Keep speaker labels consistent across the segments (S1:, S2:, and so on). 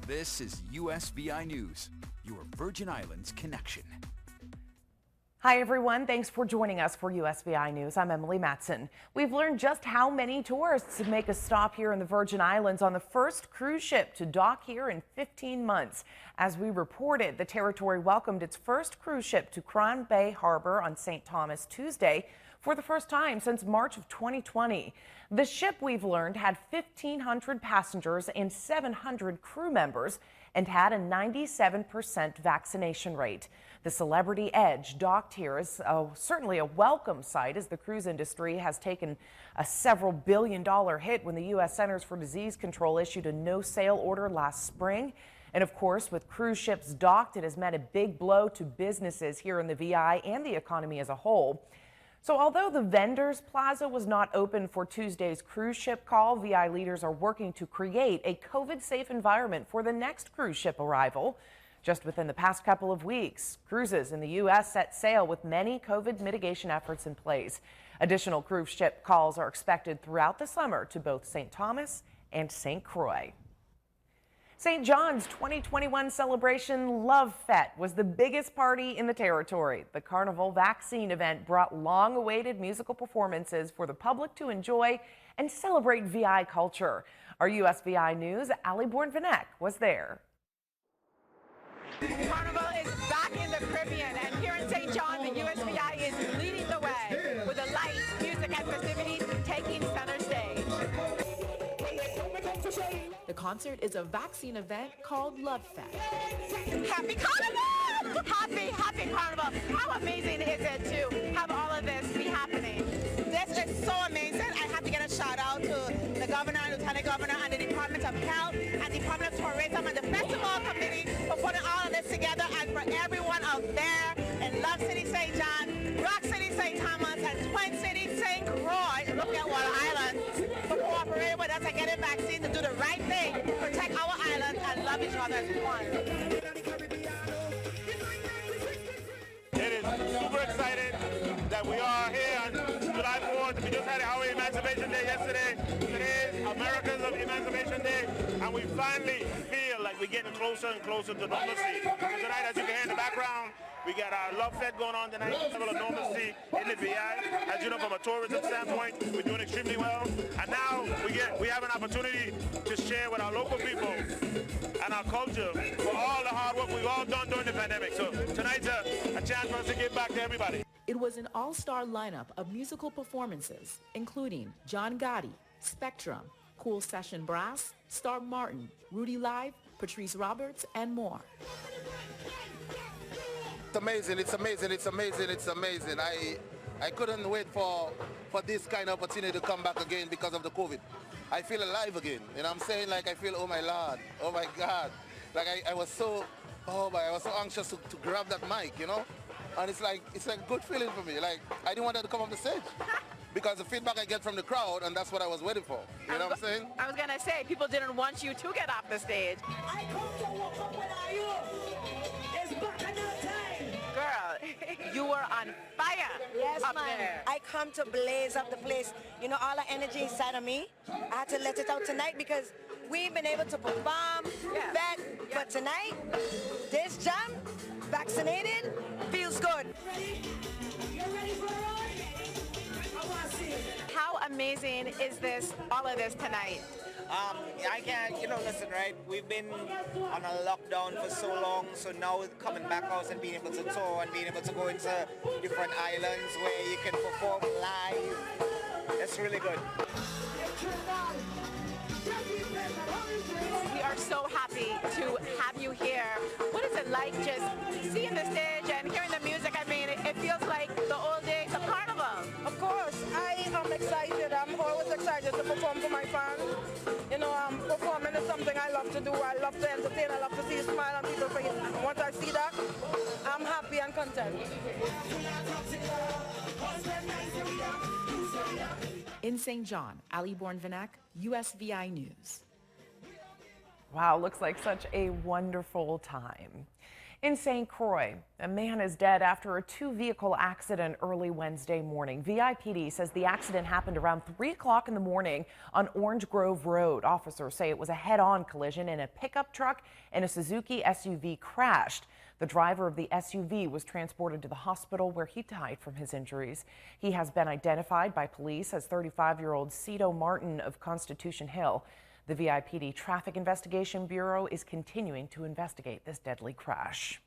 S1: This is USVI News, your Virgin Islands connection.
S2: Hi everyone, thanks for joining us for USVI News. I'm Emily Matson. We've learned just how many tourists make a stop here in the Virgin Islands on the first cruise ship to dock here in 15 months. As we reported, the territory welcomed its first cruise ship to Crown Bay Harbor on St. Thomas Tuesday for the first time since March of 2020. The ship, we've learned, had 1,500 passengers and 700 crew members and had a 97% vaccination rate. The Celebrity Edge docked here is certainly a welcome sight as the cruise industry has taken a several billion-dollar hit when the U.S. Centers for Disease Control issued a no-sail order last spring. And of course, with cruise ships docked, it has meant a big blow to businesses here in the VI and the economy as a whole. So although the Vendors Plaza was not open for Tuesday's cruise ship call, VI leaders are working to create a COVID-safe environment for the next cruise ship arrival. Just within the past couple of weeks, cruises in the U.S. set sail with many COVID mitigation efforts in place. Additional cruise ship calls are expected throughout the summer to both St. Thomas and St. Croix. St. John's 2021 celebration Love Fete was the biggest party in the territory. The Carnival vaccine event brought long-awaited musical performances for the public to enjoy and celebrate VI culture. Our USVI News' Ali Bourne-Vanek was there.
S3: Carnival is back in the Caribbean, and here in St. John, the USVI is leading the way with the lights, music, and festivities taking center stage.
S4: The concert is a vaccine event called Love Fest.
S3: Happy Carnival! Happy Carnival! How amazing is it to have all of this be happening?
S5: This is so amazing. I have to get a shout out to the governor, lieutenant governor, and the Department of Health, and Department of Tourism, and the festival committee for putting all of this together, and for everyone out there in Love City, St. John, Rock City, St. Thomas, and Twin City, St. Croix, look at Water Island, for cooperating with us and getting vaccines to do the right thing, protect our island, and love each other as one.
S6: It is super excited that we are here on July 4th. We just had our Emancipation Day yesterday. Today is America's Emancipation Day, and we finally feel like we're getting closer and closer to normalcy. Tonight, as you can hear in the background, we got our Love Fest going on tonight, level of normalcy in the VI. As you know, from a tourism standpoint, we're doing extremely well. And now we have an opportunity to share with our local people and our culture for all the hard work we've all done during the pandemic. So tonight's a chance for us to give back to everybody.
S4: It was an all-star lineup of musical performances, including John Gotti, Spectrum, Cool Session Brass, Stark Martin, Rudy Live, Patrice Roberts, and more.
S7: It's amazing, it's amazing, it's amazing, it's amazing. I couldn't wait for this kind of opportunity to come back again because of the COVID. I feel alive again, you know what I'm saying? Like I feel, oh my Lord, oh my God. Like I was so, I was so anxious to grab that mic, you know? And it's like a good feeling for me. Like I didn't want that to come off the stage because the feedback I get from the crowd, and that's what I was waiting for. You know what I'm saying?
S3: I was going to say, people didn't want you to get off the stage.
S5: I come to walk up when I you. It's back another time.
S3: Girl, you were on fire up there.
S5: I come to blaze up the place. You know, all the energy inside of me, I had to let it out tonight because we've been able to perform, but tonight, this jam, vaccinated, feels good.
S3: You ready for it? How amazing is this, all of this tonight?
S8: I can't, listen, right? We've been on a lockdown for so long, so now coming back out and being able to tour and being able to go into different islands where you can perform live, that's really good.
S3: We are so happy to have you here. What is it like just seeing the stage and hearing the music? I mean, it feels like the old days of Carnival.
S9: Of course, I am excited. I'm always excited to perform for my fans. You know, performing is something I love to do. I love to entertain. I love to see a smile on people's faces. And once I see that, I'm happy and content.
S4: In St. John, Ali Bourne-Vanek, USVI News.
S2: Wow, looks like such a wonderful time. In St. Croix, a man is dead after a two-vehicle accident early Wednesday morning. VIPD says the accident happened around 3 o'clock in the morning on Orange Grove Road. Officers say it was a head-on collision and a pickup truck and a Suzuki SUV crashed. The driver of the SUV was transported to the hospital where he died from his injuries. He has been identified by police as 35-year-old Cito Martin of Constitution Hill. The VIPD Traffic Investigation Bureau is continuing to investigate this deadly crash.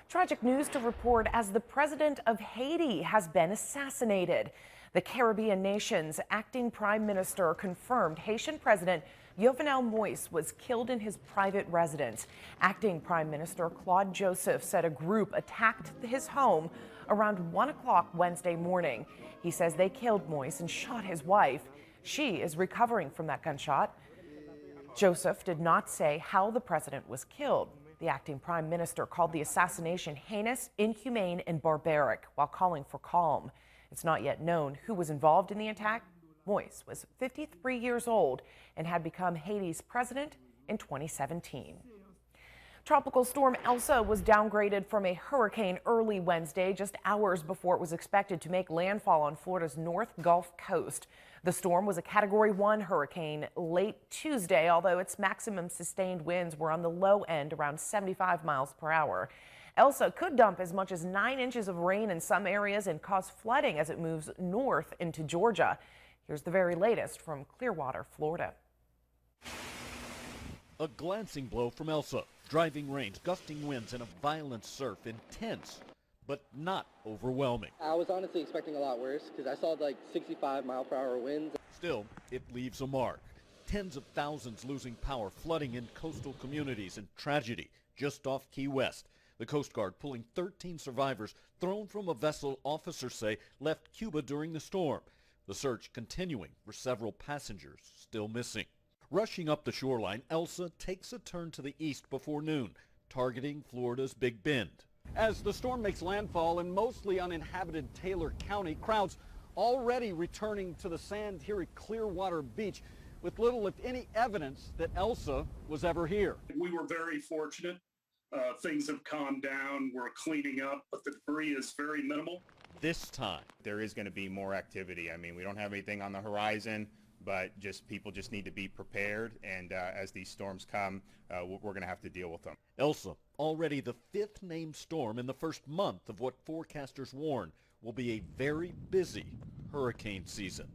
S2: Tragic news to report as the president of Haiti has been assassinated. The Caribbean nation's acting prime minister confirmed Haitian President Jovenel Moïse was killed in his private residence. Acting Prime Minister Claude Joseph said a group attacked his home around 1 o'clock Wednesday morning. He says they killed Moïse and shot his wife. She is recovering from that gunshot. Joseph did not say how the president was killed. The acting prime minister called the assassination heinous, inhumane, and barbaric while calling for calm. It's not yet known who was involved in the attack. Moïse was 53 years old and had become Haiti's president in 2017. Tropical storm Elsa was downgraded from a hurricane early Wednesday, just hours before it was expected to make landfall on Florida's North Gulf Coast. The storm was a Category 1 hurricane late Tuesday, although its maximum sustained winds were on the low end, around 75 miles per hour. Elsa could dump as much as 9 inches of rain in some areas and cause flooding as it moves north into Georgia. Here's the very latest from Clearwater, Florida.
S10: A glancing blow from Elsa. Driving rains, gusting winds, and a violent surf. Intense, but not overwhelming.
S11: I was honestly expecting a lot worse because I saw like 65-mile-per-hour winds.
S10: Still, it leaves a mark. Tens of thousands losing power, flooding in coastal communities, and tragedy just off Key West. The Coast Guard pulling 13 survivors thrown from a vessel officers say left Cuba during the storm. The search continuing for several passengers still missing. Rushing up the shoreline, Elsa takes a turn to the east before noon, targeting Florida's Big Bend.
S12: As the storm makes landfall in mostly uninhabited Taylor County, crowds already returning to the sand here at Clearwater Beach with little, if any, evidence that Elsa was ever here.
S13: We were very fortunate. Things have calmed down. We're cleaning up, but the debris is very minimal.
S10: This time,
S14: there is going to be more activity. I mean, we don't have anything on the horizon, but people just need to be prepared, and as these storms come, we're going to have to deal with them.
S10: Elsa, already the 5th named storm in the first month of what forecasters warn will be a very busy hurricane season.